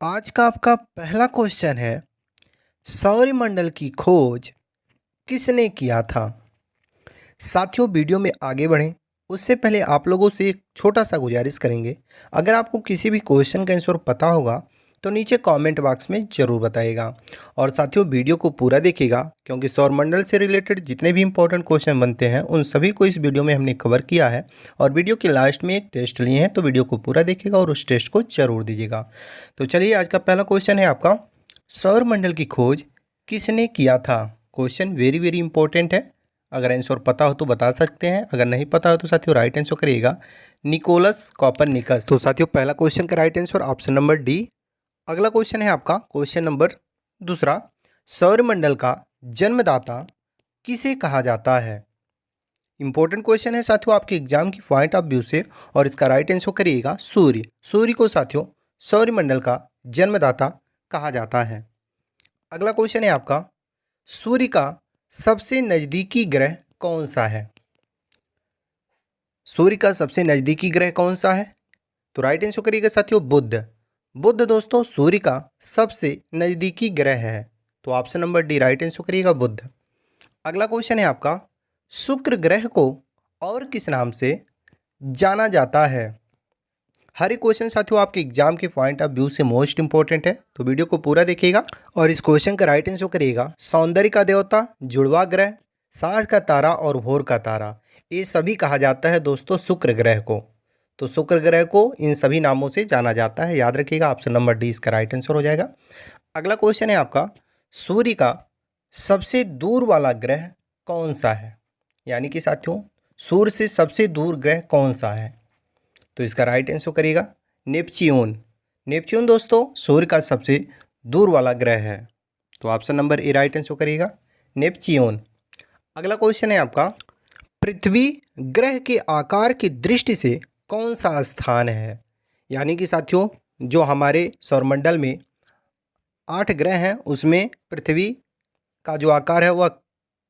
आज का आपका पहला क्वेश्चन है, सौरमंडल की खोज किसने किया था? साथियों, वीडियो में आगे बढ़ें उससे पहले आप लोगों से एक छोटा सा गुजारिश करेंगे। अगर आपको किसी भी क्वेश्चन का आंसर पता होगा तो नीचे कमेंट बॉक्स में ज़रूर बताइएगा। और साथियों, वीडियो को पूरा देखिएगा क्योंकि सौरमंडल से रिलेटेड जितने भी इंपॉर्टेंट क्वेश्चन बनते हैं उन सभी को इस वीडियो में हमने कवर किया है। और वीडियो के लास्ट में एक टेस्ट लिए हैं, तो वीडियो को पूरा देखिएगा और उस टेस्ट को जरूर दीजिएगा। तो चलिए, आज का पहला क्वेश्चन है आपका, सौरमंडल की खोज किसने किया था? क्वेश्चन वेरी वेरी इंपॉर्टेंट है। अगर आंसर पता हो तो बता सकते हैं, अगर नहीं पता हो तो साथियों राइट आंसर करिएगा निकोलस कॉपरनिकस। तो साथियों, पहला क्वेश्चन का right answer option number D. अगला क्वेश्चन है आपका क्वेश्चन नंबर दूसरा, सौरमंडल का जन्मदाता किसे कहा जाता है? इंपॉर्टेंट क्वेश्चन है साथियों आपके एग्जाम की पॉइंट ऑफ व्यू से, और इसका राइट आंसर करिएगा सूर्य। सूर्य को साथियों सौरमंडल का जन्मदाता कहा जाता है। अगला क्वेश्चन है आपका, सूर्य का सबसे नज़दीकी ग्रह कौन सा है? सूर्य का सबसे नज़दीकी ग्रह कौन सा है? तो राइट आंसर करिएगा साथियों बुध। बुध दोस्तों सूर्य का सबसे नज़दीकी ग्रह है, तो option number D right answer करिएगा बुध। अगला क्वेश्चन है आपका, शुक्र ग्रह को और किस नाम से जाना जाता है? हर एक क्वेश्चन साथियों आपके एग्जाम के पॉइंट ऑफ व्यू से मोस्ट इंपॉर्टेंट है, तो वीडियो को पूरा देखिएगा और इस क्वेश्चन का राइट आंसर करिएगा सौंदर्य का देवता, जुड़वा ग्रह, सांझ का तारा और भोर का तारा। ये सभी कहा जाता है दोस्तों शुक्र ग्रह को। तो शुक्र ग्रह को इन सभी नामों से जाना जाता है, याद रखिएगा ऑप्शन नंबर डी इसका राइट आंसर हो जाएगा। अगला क्वेश्चन है आपका, सूर्य का सबसे दूर वाला ग्रह कौन सा है? यानी कि साथियों सूर्य से सबसे दूर ग्रह कौन सा है? तो इसका राइट आंसर करिएगा नेपच्यून। नेपच्यून दोस्तों सूर्य का सबसे दूर वाला ग्रह है, तो option number A right answer करिएगा नेपच्यून। अगला क्वेश्चन है आपका, पृथ्वी ग्रह के आकार की दृष्टि से कौन सा स्थान है? यानी कि साथियों जो हमारे सौरमंडल में 8 ग्रह हैं उसमें पृथ्वी का जो आकार है वह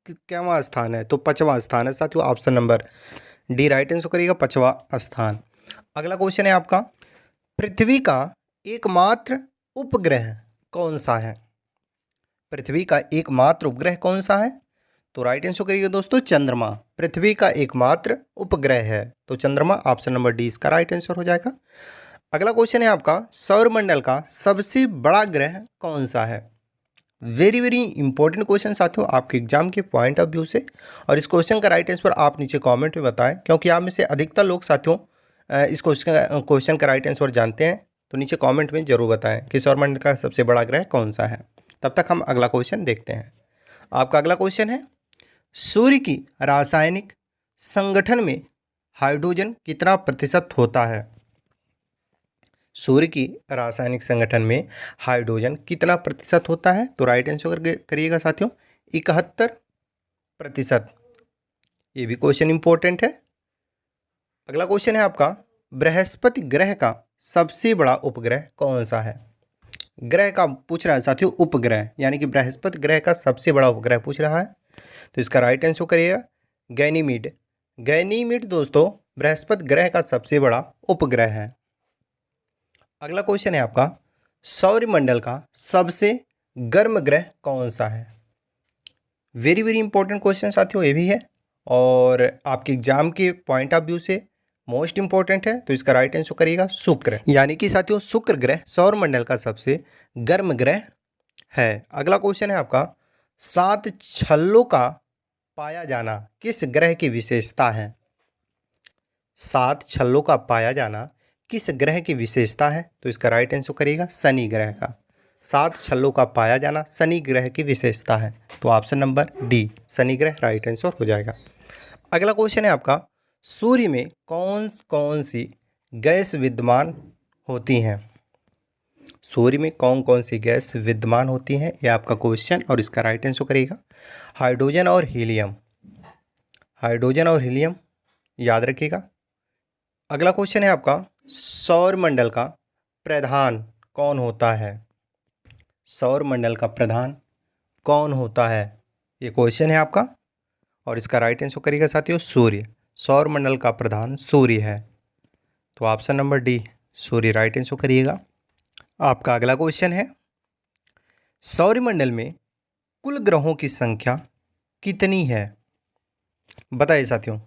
कैवां स्थान है? तो 5वां स्थान है साथियों, option number D right answer करिएगा 5वां स्थान। अगला क्वेश्चन है आपका, पृथ्वी का एकमात्र उपग्रह कौन सा है? पृथ्वी का एकमात्र उपग्रह कौन सा है? तो राइट आंसर करिएगा दोस्तों चंद्रमा। पृथ्वी का एकमात्र उपग्रह है, तो चंद्रमा ऑप्शन नंबर डी इसका राइट आंसर हो जाएगा। अगला क्वेश्चन है आपका, सौरमंडल का सबसे बड़ा ग्रह कौन सा है? वेरी वेरी इंपॉर्टेंट क्वेश्चन साथियों आपके एग्जाम के पॉइंट ऑफ व्यू से, और इस क्वेश्चन का राइट आंसर आप नीचे कमेंट में बताएं, क्योंकि आप में से अधिकतर लोग साथियों इस क्वेश्चन का राइट आंसर जानते हैं। तो नीचे कमेंट में जरूर बताएं कि सौरमंडल का सबसे बड़ा ग्रह कौन सा है। तब तक हम अगला क्वेश्चन देखते हैं। आपका अगला क्वेश्चन है, सूर्य की रासायनिक संगठन में हाइड्रोजन कितना प्रतिशत होता है? सूर्य की रासायनिक संगठन में हाइड्रोजन कितना प्रतिशत होता है? तो राइट आंसर करिएगा साथियों 71%। ये भी क्वेश्चन इंपॉर्टेंट है। अगला क्वेश्चन है आपका, बृहस्पति ग्रह का सबसे बड़ा उपग्रह कौन सा है? ग्रह का पूछ रहा है साथियों, उपग्रह, यानी कि बृहस्पति ग्रह का सबसे बड़ा उपग्रह पूछ रहा है, तो इसका राइट आंसर करिएगा गैनीमीड। गैनीमीड दोस्तों बृहस्पति ग्रह का सबसे बड़ा उपग्रह है। अगला क्वेश्चन है आपका, सौरमंडल का सबसे गर्म ग्रह कौन सा है? वेरी वेरी इंपॉर्टेंट क्वेश्चन साथियों ये भी है, और आपके एग्जाम के पॉइंट ऑफ व्यू से मोस्ट इंपॉर्टेंट है, तो इसका राइट आंसर करिएगा शुक्र। यानी कि साथियों शुक्र ग्रह सौरमंडल का सबसे गर्म ग्रह है। अगला क्वेश्चन है आपका, 7 छल्लों का पाया जाना किस ग्रह की विशेषता है? 7 छल्लों का पाया जाना किस ग्रह की विशेषता है? तो इसका राइट आंसर करिएगा शनि ग्रह का। 7 छल्लों का पाया जाना शनि ग्रह की विशेषता है, तो ऑप्शन नंबर डी शनि ग्रह राइट आंसर हो जाएगा। अगला क्वेश्चन है आपका, सूर्य में कौन कौन सी गैस विद्यमान होती हैं? सूर्य में कौन कौन सी गैस विद्यमान होती हैं, ये आपका क्वेश्चन, और इसका राइट आंसर करिएगा हाइड्रोजन और हीलियम। हाइड्रोजन और हीलियम याद रखिएगा। अगला क्वेश्चन है आपका, सौरमंडल का प्रधान कौन होता है? सौरमंडल का प्रधान कौन होता है, ये क्वेश्चन है आपका, और इसका राइट आंसर करिएगा साथियों सूर्य। सौरमंडल का प्रधान सूर्य है, तो ऑप्शन नंबर डी सूर्य राइट आंसर करिएगा। आपका अगला क्वेश्चन है, सौरमंडल में कुल ग्रहों की संख्या कितनी है? बताइए साथियों,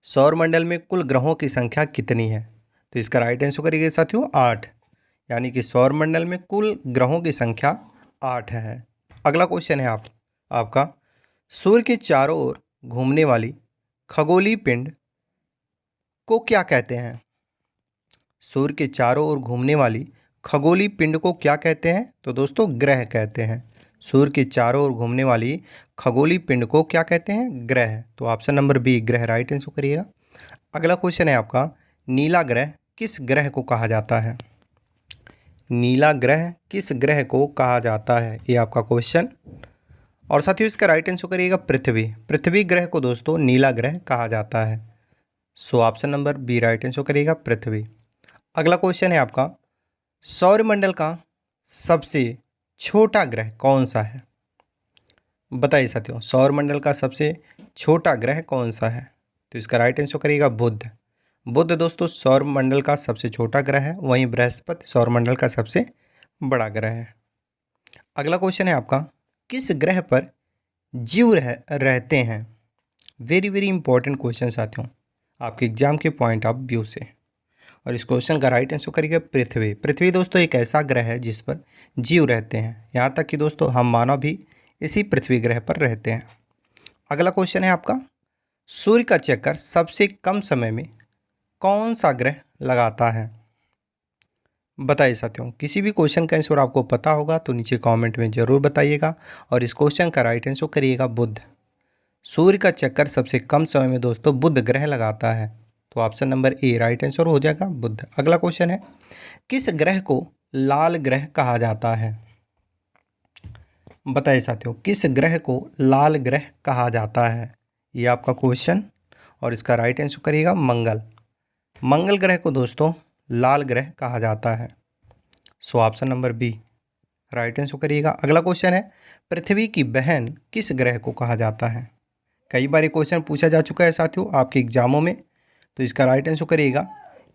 सौरमंडल में कुल ग्रहों की संख्या कितनी है? तो इसका राइट आंसर करिएगा साथियों 8, यानी कि सौरमंडल में कुल ग्रहों की संख्या 8 है। अगला क्वेश्चन है आपका, सूर्य के चारों ओर घूमने वाली खगोलीय पिंड को क्या कहते हैं? सूर्य के चारों ओर घूमने वाली खगोलीय पिंड को क्या कहते हैं? तो दोस्तों ग्रह कहते हैं। सूर्य के चारों ओर घूमने वाली खगोलीय पिंड को क्या कहते हैं? ग्रह। तो ऑप्शन नंबर बी ग्रह राइट आंसर करिएगा। अगला क्वेश्चन है आपका, नीला ग्रह किस ग्रह को कहा जाता है? नीला ग्रह किस ग्रह को कहा जाता है, ये आपका क्वेश्चन। और साथियों इसका राइट आंसर करिएगा पृथ्वी। पृथ्वी ग्रह को दोस्तों नीला ग्रह कहा जाता है। So option number B right answer करिएगा पृथ्वी। अगला क्वेश्चन है आपका, सौरमंडल का सबसे छोटा ग्रह कौन सा है? बताइए साथियों, सौरमंडल का सबसे छोटा ग्रह कौन सा है? तो इसका राइट आंसर करिएगा बुध। बुध दोस्तों सौरमंडल का सबसे छोटा ग्रह है, वहीं बृहस्पति सौरमंडल का सबसे बड़ा ग्रह है। अगला क्वेश्चन है आपका, किस ग्रह पर जीव रहते हैं? वेरी वेरी इंपॉर्टेंट क्वेश्चन साथियों, आपके एग्जाम के पॉइंट ऑफ व्यू से। और इस क्वेश्चन का राइट आंसर करिएगा पृथ्वी। पृथ्वी दोस्तों एक ऐसा ग्रह है जिस पर जीव रहते हैं, यहाँ तक कि दोस्तों हम मानव भी इसी पृथ्वी ग्रह पर रहते हैं। अगला क्वेश्चन है आपका, सूर्य का चक्कर सबसे कम समय में कौन सा ग्रह लगाता है? बताइए साथियों, किसी भी क्वेश्चन का आंसर आपको पता होगा तो नीचे कमेंट में ज़रूर बताइएगा। और इस क्वेश्चन का राइट आंसर करिएगा बुध। सूर्य का चक्कर सबसे कम समय में दोस्तों बुध ग्रह लगाता है। तो option number A right answer हो जाएगा बुध। अगला क्वेश्चन है, किस ग्रह को लाल ग्रह कहा जाता है? बताइए साथियों, किस ग्रह को लाल ग्रह कहा जाता है, ये आपका क्वेश्चन। और इसका राइट आंसर करिएगा मंगल। मंगल ग्रह को दोस्तों लाल ग्रह कहा जाता है। So option number B right answer करिएगा। अगला क्वेश्चन है, पृथ्वी की बहन किस ग्रह को कहा जाता है? कई बार ये क्वेश्चन पूछा जा चुका है साथियों आपके एग्जामों में। तो इसका राइट आंसर करिएगा,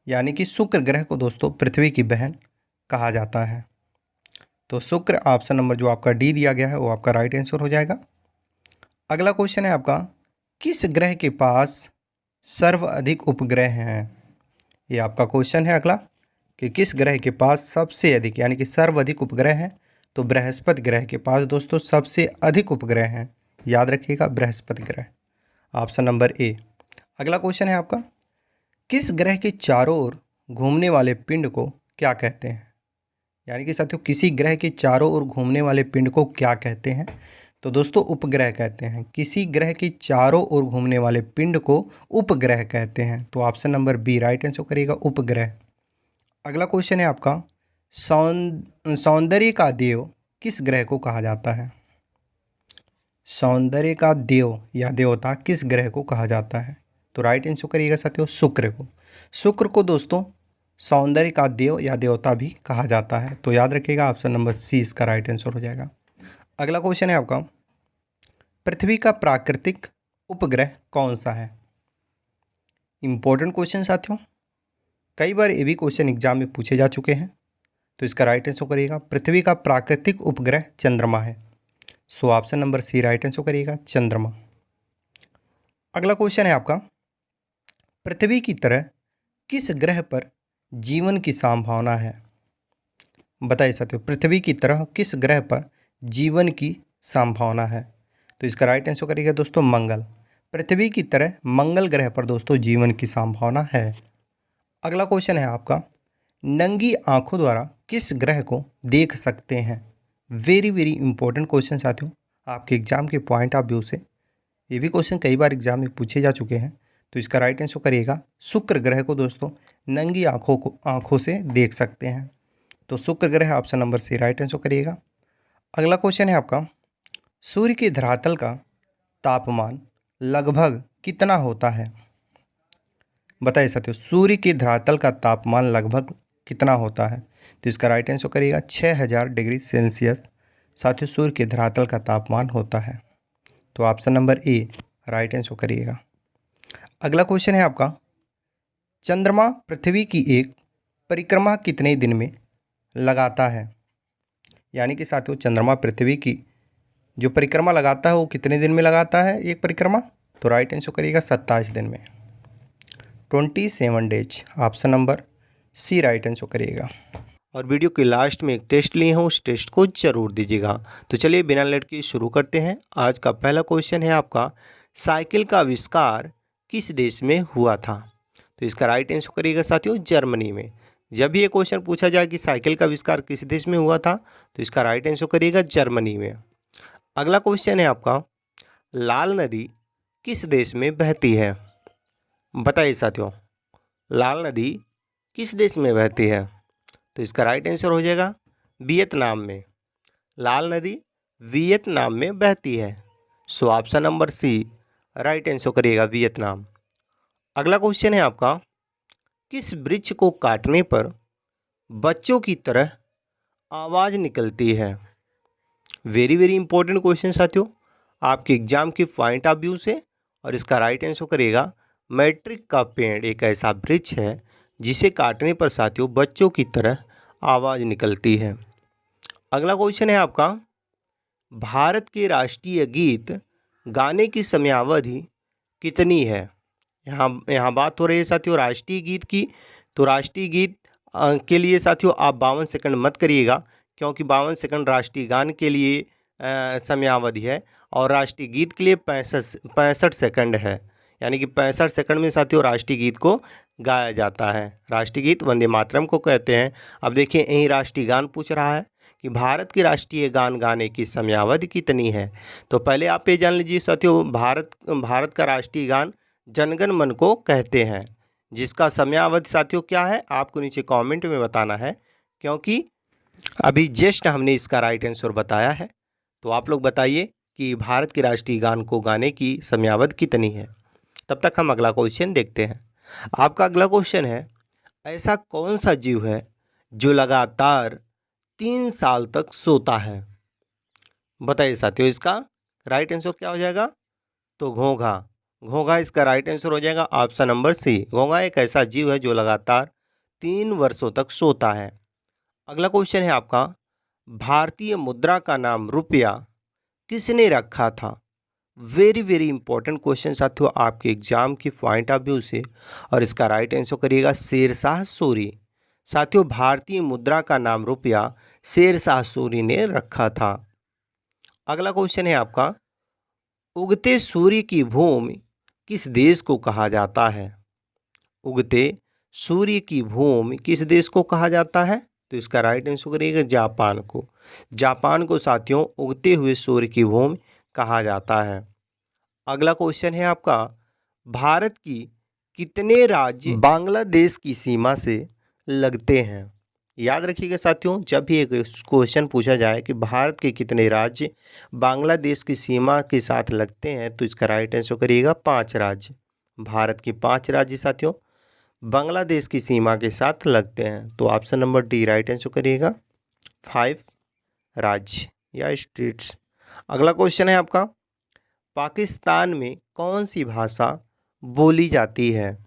यानी कि शुक्र ग्रह को दोस्तों पृथ्वी की बहन कहा जाता है। तो शुक्र ऑप्शन नंबर जो आपका डी दिया गया है वो आपका राइट आंसर हो जाएगा। अगला क्वेश्चन है आपका, किस ग्रह के पास सर्वाधिक उपग्रह हैं? ये आपका क्वेश्चन है अगला, कि किस ग्रह के पास सबसे अधिक यानी कि सर्वाधिक उपग्रह हैं? तो बृहस्पति ग्रह के पास दोस्तों सबसे अधिक उपग्रह हैं। याद रखिएगा बृहस्पति ग्रह, ऑप्शन नंबर ए। अगला क्वेश्चन है आपका, किस ग्रह के चारों ओर घूमने वाले पिंड को क्या कहते हैं? यानी कि साथियों किसी ग्रह के चारों ओर घूमने वाले पिंड को क्या कहते हैं? तो दोस्तों उपग्रह कहते हैं। किसी ग्रह के चारों ओर घूमने वाले पिंड को उपग्रह कहते हैं। तो option number B right answer करिएगा उपग्रह। अगला क्वेश्चन है आपका, सौंदर्य का देव किस ग्रह को कहा जाता है? सौंदर्य का देव या देवता किस ग्रह को कहा जाता है? तो राइट आंसर करिएगा साथियों शुक्र को। शुक्र को दोस्तों सौंदर्य का देव या देवता भी कहा जाता है। तो याद रखिएगा ऑप्शन नंबर सी इसका राइट आंसर हो जाएगा। अगला क्वेश्चन है आपका, पृथ्वी का प्राकृतिक उपग्रह कौन सा है? इंपॉर्टेंट क्वेश्चन साथियों, कई बार ये भी क्वेश्चन एग्जाम में पूछे जा चुके हैं। तो इसका राइट आंसर करिएगा, पृथ्वी का प्राकृतिक उपग्रह चंद्रमा है। So option number C right answer करिएगा चंद्रमा। अगला क्वेश्चन है आपका, पृथ्वी की तरह किस ग्रह पर जीवन की संभावना है? बताइए साथियों, पृथ्वी की तरह किस ग्रह पर जीवन की संभावना है? तो इसका राइट आंसर करिएगा दोस्तों मंगल। पृथ्वी की तरह मंगल ग्रह पर दोस्तों जीवन की संभावना है। अगला क्वेश्चन है आपका, नंगी आंखों द्वारा किस ग्रह को देख सकते हैं? वेरी वेरी इंपॉर्टेंट क्वेश्चन साथियों, आपके एग्जाम के पॉइंट ऑफ व्यू से ये भी क्वेश्चन कई बार एग्जाम में पूछे जा चुके हैं। तो इसका राइट आंसर करिएगा शुक्र ग्रह को दोस्तों नंगी आंखों से देख सकते हैं। तो शुक्र ग्रह option number C right answer करिएगा। अगला क्वेश्चन है आपका, सूर्य के धरातल का तापमान लगभग कितना होता है? बताइए साथियों, सूर्य के धरातल का तापमान लगभग कितना होता है? तो इसका राइट आंसर करिएगा 6000 डिग्री सेल्सियस साथियों सूर्य के धरातल का तापमान होता है। तो option number A right answer करिएगा। अगला क्वेश्चन है आपका, चंद्रमा पृथ्वी की एक परिक्रमा कितने दिन में लगाता है? यानी कि साथियों चंद्रमा पृथ्वी की जो परिक्रमा लगाता है वो कितने दिन में लगाता है एक परिक्रमा? तो राइट आंसर करिएगा 27 दिन में, 27 days. Option number C right answer करिएगा। और वीडियो के लास्ट में एक टेस्ट लिए हूँ, उस टेस्ट को जरूर दीजिएगा। तो चलिए बिना लेट के शुरू करते हैं। आज का पहला क्वेश्चन है आपका, साइकिल का आविष्कार किस देश में हुआ था? तो इसका राइट आंसर करिएगा साथियों जर्मनी में। जब भी ये क्वेश्चन पूछा जाए कि साइकिल का आविष्कार किस देश में हुआ था, तो इसका राइट आंसर करिएगा जर्मनी में। अगला क्वेश्चन है आपका, लाल नदी किस देश में बहती है? बताइए साथियों, लाल नदी किस देश में बहती है? तो इसका राइट आंसर हो जाएगा वियतनाम में। लाल नदी वियतनाम में बहती है। So option number C right answer करिएगा वियतनाम। अगला क्वेश्चन है आपका, किस वृक्ष को काटने पर बच्चों की तरह आवाज़ निकलती है? वेरी वेरी इंपॉर्टेंट क्वेश्चन साथियों, आपके एग्जाम के पॉइंट ऑफ व्यू से। और इसका राइट आंसर करिएगा मैट्रिक का पेड़ एक ऐसा वृक्ष है जिसे काटने पर साथियों बच्चों की तरह आवाज़ निकलती है। अगला क्वेश्चन है आपका, भारत के राष्ट्रीय गीत गाने की समयावधि कितनी है? यहाँ बात हो रही है साथियों राष्ट्रीय गीत की। तो राष्ट्रीय गीत के लिए साथियों आप 52 सेकंड मत करिएगा, क्योंकि 52 सेकंड राष्ट्रीय गान के लिए समयावधि है और राष्ट्रीय गीत के लिए 65 सेकंड है। यानी कि 65 सेकंड में साथियों राष्ट्रीय गीत को गाया जाता है। राष्ट्रीय गीत वंदे मातरम को कहते हैं। अब देखिए यही राष्ट्रीय गान पूछ रहा है कि भारत की राष्ट्रीय गान गाने की समयावधि कितनी है। तो पहले आप ये जान लीजिए साथियों, भारत का राष्ट्रीय गान जनगण मन को कहते हैं, जिसका समयावधि साथियों क्या है आपको नीचे कमेंट में बताना है, क्योंकि अभी जस्ट हमने इसका राइट आंसर बताया है। तो आप लोग बताइए कि भारत के राष्ट्रीय गान को गाने की समयावधि कितनी है। तब तक हम अगला क्वेश्चन देखते हैं। आपका अगला क्वेश्चन है, ऐसा कौन सा जीव है जो लगातार 3 साल तक सोता है? बताइए साथियों, इसका राइट आंसर क्या हो जाएगा? तो घोंघा। घोंघा इसका राइट आंसर हो जाएगा ऑप्शन नंबर सी। घोंघा एक ऐसा जीव है जो लगातार 3 वर्षों तक सोता है। अगला क्वेश्चन है आपका, भारतीय मुद्रा का नाम रुपया किसने रखा था? वेरी वेरी इंपॉर्टेंट क्वेश्चन साथियों आपके एग्जाम की पॉइंट ऑफ व्यू से। और इसका राइट आंसर करिएगा शेरशाह सूरी। साथियों भारतीय मुद्रा का नाम रुपया शेरशाह सूरी ने रखा था। अगला क्वेश्चन है आपका, उगते सूर्य की भूमि किस देश को कहा जाता है? उगते सूर्य की भूमि किस देश को कहा जाता है? तो इसका राइट आंसर करिएगा जापान को। जापान को साथियों उगते हुए सूर्य की भूमि कहा जाता है। अगला क्वेश्चन है आपका, भारत की कितने राज्य बांग्लादेश की सीमा से लगते हैं? याद रखिएगा साथियों, जब भी एक क्वेश्चन पूछा जाए कि भारत के कितने राज्य बांग्लादेश की सीमा के साथ लगते हैं, तो इसका राइट आंसर करिएगा 5 राज्य। भारत के 5 राज्य साथियों बांग्लादेश की सीमा के साथ लगते हैं। तो option number D right answer करिएगा 5 राज्य या स्टेट्स। अगला क्वेश्चन है आपका, पाकिस्तान में कौन सी भाषा बोली जाती है?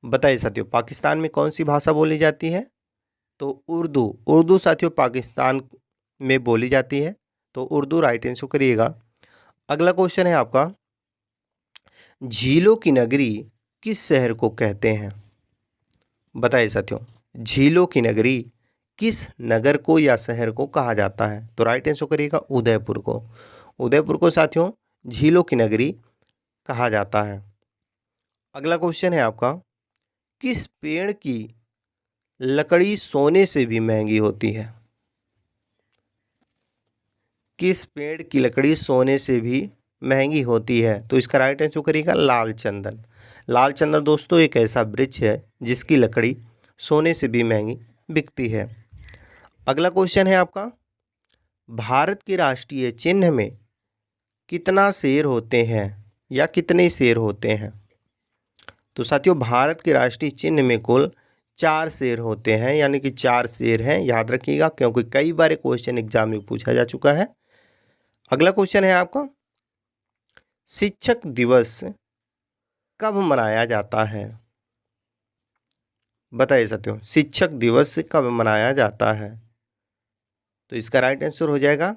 बताइए साथियों, पाकिस्तान में कौन सी भाषा बोली जाती है? तो उर्दू। उर्दू साथियों पाकिस्तान में बोली जाती है, तो उर्दू राइट आंसर करिएगा। अगला क्वेश्चन है आपका, झीलों की नगरी किस शहर को कहते हैं? बताइए साथियों, झीलों की नगरी किस नगर को या शहर को कहा जाता है? तो राइट आंसर करिएगा उदयपुर को। उदयपुर को साथियों झीलों की नगरी कहा जाता है। अगला क्वेश्चन है आपका, किस पेड़ की लकड़ी सोने से भी महंगी होती है? किस पेड़ की लकड़ी सोने से भी महंगी होती है? तो इसका राइट आंसर करिएगा लाल चंदन। लाल चंदन दोस्तों एक ऐसा वृक्ष है जिसकी लकड़ी सोने से भी महंगी बिकती है। अगला क्वेश्चन है आपका, भारत के राष्ट्रीय चिन्ह में कितना शेर होते हैं या कितने शेर होते हैं? तो साथियों भारत के राष्ट्रीय चिन्ह में कुल 4 शेर होते हैं, यानी कि 4 शेर हैं। याद रखिएगा क्योंकि कई बार क्वेश्चन एग्जाम में पूछा जा चुका है। अगला क्वेश्चन है आपका, शिक्षक दिवस कब मनाया जाता है? बताइए साथियों, शिक्षक दिवस कब मनाया जाता है? तो इसका राइट आंसर हो जाएगा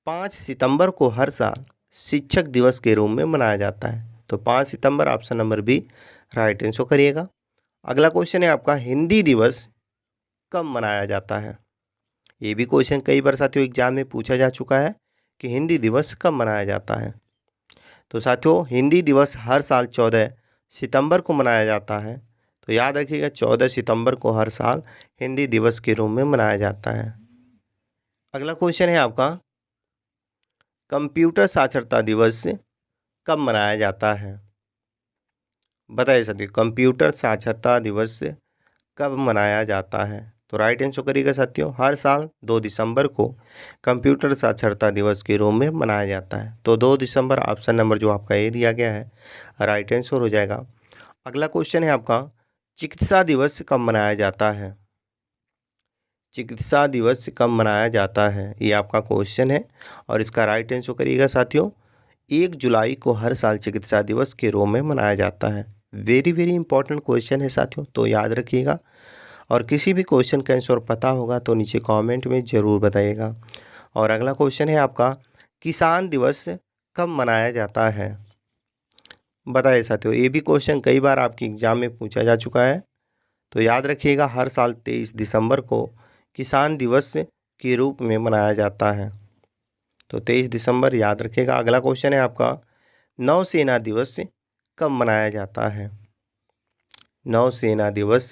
5 सितंबर को हर साल शिक्षक दिवस के रूप में मनाया जाता है। तो 5 सितंबर option number B right answer करिएगा। अगला क्वेश्चन है आपका, हिंदी दिवस कब मनाया जाता है? ये भी क्वेश्चन कई बार साथियों एग्जाम में पूछा जा चुका है कि हिंदी दिवस कब मनाया जाता है। तो साथियों, हिंदी दिवस हर साल 14 सितंबर को मनाया जाता है। तो याद रखिएगा, 14 सितंबर को हर साल हिंदी दिवस के रूप में मनाया जाता है। अगला क्वेश्चन है आपका, कंप्यूटर साक्षरता दिवस कब मनाया जाता है? बताइए साथियों, कंप्यूटर साक्षरता दिवस कब मनाया जाता है? तो राइट आंसर करिएगा साथियों, हर साल 2 दिसंबर को कंप्यूटर साक्षरता दिवस के रूप में मनाया जाता है। तो 2 दिसंबर ऑप्शन नंबर जो आपका ए दिया गया है राइट आंसर हो जाएगा। अगला क्वेश्चन है आपका, चिकित्सा दिवस कब मनाया जाता है? चिकित्सा दिवस कब मनाया जाता है, ये आपका क्वेश्चन है और इसका राइट आंसर करिएगा साथियों, 1 जुलाई को हर साल चिकित्सा दिवस के रूप में मनाया जाता है। वेरी वेरी इंपॉर्टेंट क्वेश्चन है साथियों, तो याद रखिएगा। और किसी भी क्वेश्चन का आंसर पता होगा तो नीचे कमेंट में ज़रूर बताइएगा। और अगला क्वेश्चन है आपका, किसान दिवस कब मनाया जाता है? बताइए साथियों, ये भी क्वेश्चन कई बार आपकी एग्जाम में पूछा जा चुका है। तो याद रखिएगा, हर साल 23 दिसंबर को किसान दिवस के रूप में मनाया जाता है। तो 23 दिसंबर याद रखिएगा। अगला क्वेश्चन है आपका, नौसेना दिवस कब मनाया जाता है? नौसेना दिवस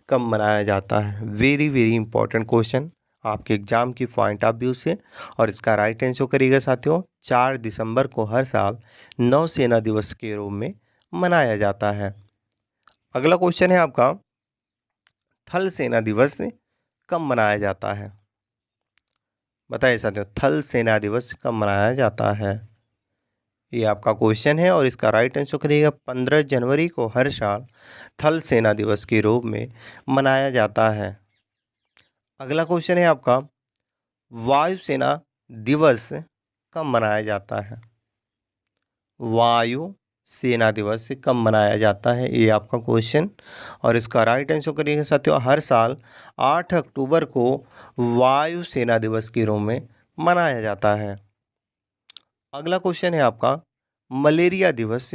कब मनाया जाता है? वेरी वेरी इंपॉर्टेंट क्वेश्चन आपके एग्जाम की पॉइंट ऑफ व्यू से। और इसका राइट आंसर करिएगा साथियों, 4 दिसंबर को हर साल नौसेना दिवस के रूप में मनाया जाता है। अगला क्वेश्चन है आपका, थल सेना दिवस कब मनाया जाता है? बताइए साथियों, थल सेना दिवस कब मनाया जाता है? ये आपका क्वेश्चन है और इसका राइट आंसर करिएगा, 15 जनवरी को हर साल थल सेना दिवस के रूप में मनाया जाता है। अगला क्वेश्चन है आपका, वायुसेना दिवस कब मनाया जाता है? वायु सेना दिवस कब मनाया जाता है, ये आपका क्वेश्चन और इसका राइट आंसर करिएगा साथियों, हर साल 8 अक्टूबर को वायु सेना दिवस के रूप में मनाया जाता है। अगला क्वेश्चन है आपका, मलेरिया दिवस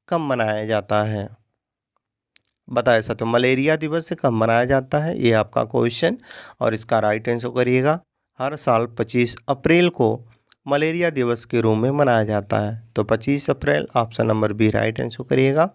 कब मनाया जाता है? बताया साथियों, मलेरिया दिवस कब मनाया जाता है, ये आपका क्वेश्चन और इसका राइट आंसर करिएगा, हर साल 25 अप्रैल को मलेरिया दिवस के रूप में मनाया जाता है। तो 25 अप्रैल option number B right answer करिएगा।